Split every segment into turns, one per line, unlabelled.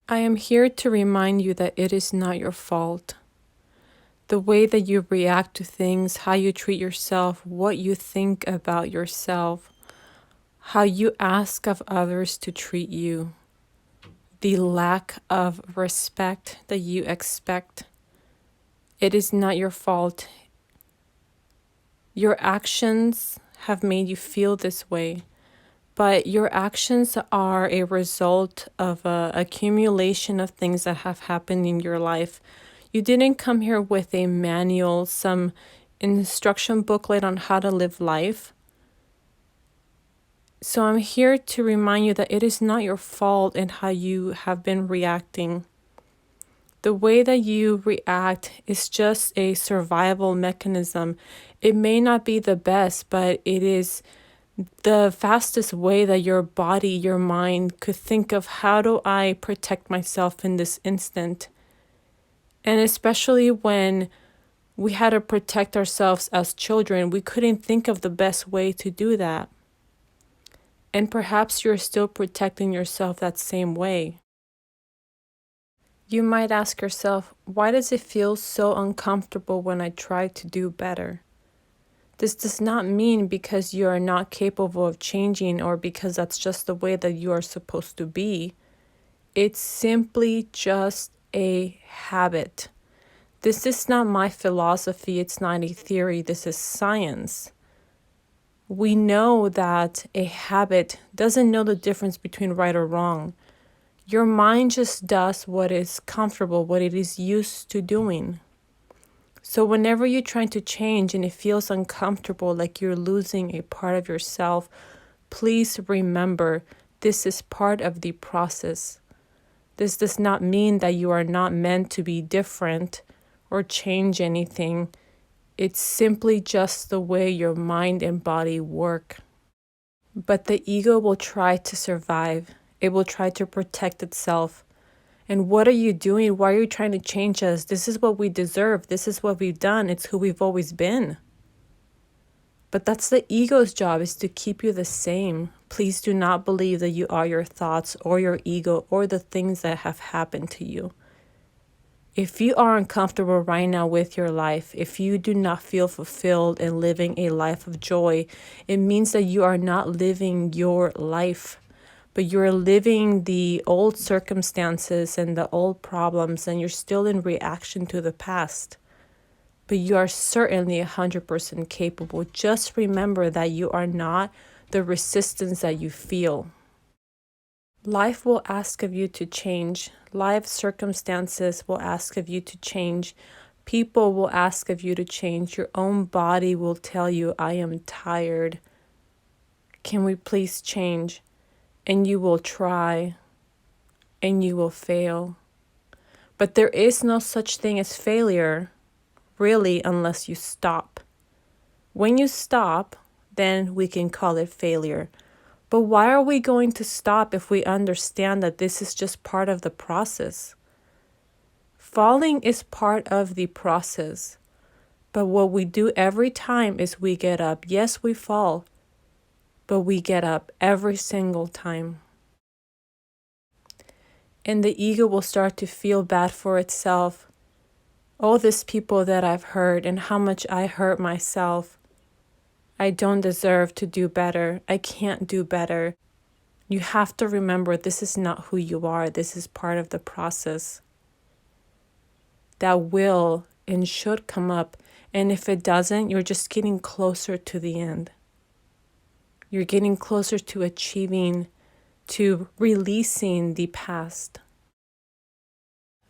I am here to remind you that it is not your fault. The way that you react to things, how you treat yourself, what you think about yourself, how you ask of others to treat you, the lack of respect that you expect, it is not your fault. Your actions have made you feel this way, but your actions are a result of an accumulation of things that have happened in your life. You didn't come here with a manual, some instruction booklet on how to live life. So I'm here to remind you that it is not your fault in how you have been reacting. The way that you react is just a survival mechanism. It may not be the best, but it is the fastest way that your body, your mind could think of, how do I protect myself in this instant? And especially when we had to protect ourselves as children, we couldn't think of the best way to do that. And perhaps you're still protecting yourself that same way. You might ask yourself, why does it feel so uncomfortable when I try to do better? This does not mean because you are not capable of changing or because that's just the way that you are supposed to be. It's simply just a habit. This is not my philosophy. It's not a theory. This is science. We know that a habit doesn't know the difference between right or wrong. Your mind just does what is comfortable, what it is used to doing. So whenever you're trying to change and it feels uncomfortable, like you're losing a part of yourself, please remember this is part of the process. This does not mean that you are not meant to be different or change anything. It's simply just the way your mind and body work. But the ego will try to survive. It will try to protect itself. And what are you doing? Why are you trying to change us? This is what we deserve. This is what we've done. It's who we've always been. But that's the ego's job, is to keep you the same. Please do not believe that you are your thoughts or your ego or the things that have happened to you. If you are uncomfortable right now with your life, if you do not feel fulfilled and living a life of joy, it means that you are not living your life. But you're living the old circumstances and the old problems, and you're still in reaction to the past. But you are certainly 100% capable. Just remember that you are not the resistance that you feel. Life will ask of you to change. Life circumstances will ask of you to change. People will ask of you to change. Your own body will tell you, I am tired. Can we please change? And you will try, and you will fail. But there is no such thing as failure, really, unless you stop. When you stop, then we can call it failure. But why are we going to stop if we understand that this is just part of the process? Falling is part of the process. But what we do every time is we get up. Yes, we fall, but we get up every single time. And the ego will start to feel bad for itself. All these people that I've hurt and how much I hurt myself. I don't deserve to do better. I can't do better. You have to remember this is not who you are. This is part of the process. That will and should come up. And if it doesn't, you're just getting closer to the end. You're getting closer to achieving, to releasing the past.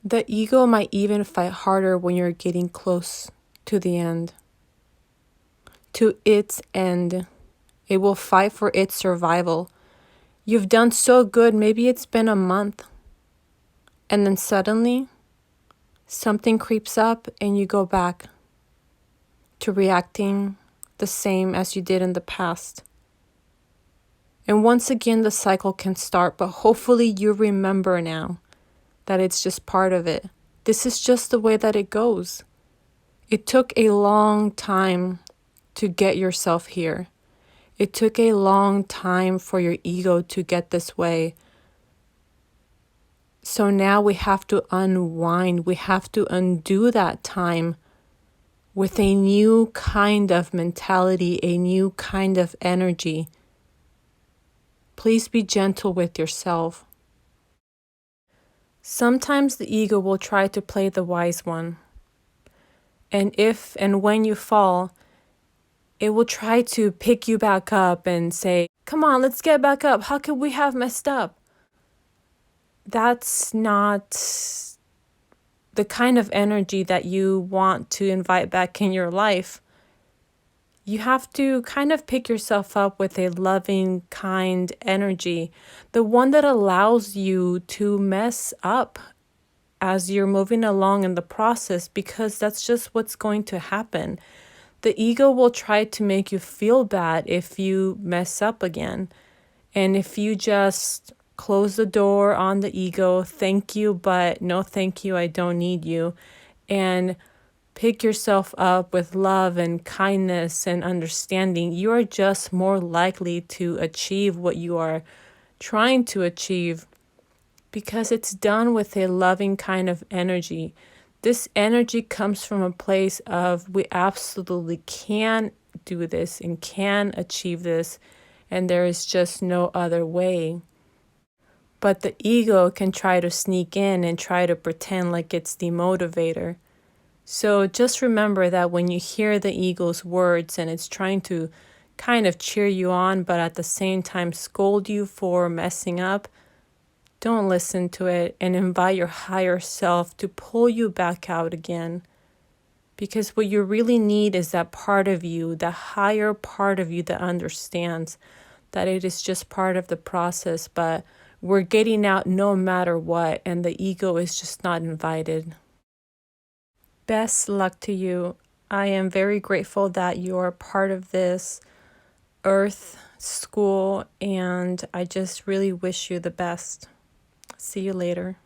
The ego might even fight harder when you're getting close to the end. To its end. It will fight for its survival. You've done so good, maybe it's been a month. And then suddenly, something creeps up and you go back to reacting the same as you did in the past. And once again, the cycle can start, but hopefully you remember now that it's just part of it. This is just the way that it goes. It took a long time to get yourself here. It took a long time for your ego to get this way. So now we have to unwind. We have to undo that time with a new kind of mentality, a new kind of energy. Please be gentle with yourself. Sometimes the ego will try to play the wise one. And if and when you fall, it will try to pick you back up and say, come on, let's get back up. How could we have messed up? That's not the kind of energy that you want to invite back in your life. You have to kind of pick yourself up with a loving, kind energy, the one that allows you to mess up as you're moving along in the process, because that's just what's going to happen. The ego will try to make you feel bad if you mess up again. And if you just close the door on the ego, thank you, but no thank you, I don't need you, and pick yourself up with love and kindness and understanding, you are just more likely to achieve what you are trying to achieve, because it's done with a loving kind of energy. This energy comes from a place of we absolutely can do this and can achieve this, and there is just no other way. But the ego can try to sneak in and try to pretend like it's the motivator. So just remember that when you hear the ego's words and it's trying to kind of cheer you on, but at the same time scold you for messing up, don't listen to it and invite your higher self to pull you back out again. Because what you really need is that part of you, the higher part of you that understands that it is just part of the process, but we're getting out no matter what, and the ego is just not invited. Best luck to you. I am very grateful that you're part of this Earth school, and I just really wish you the best. See you later.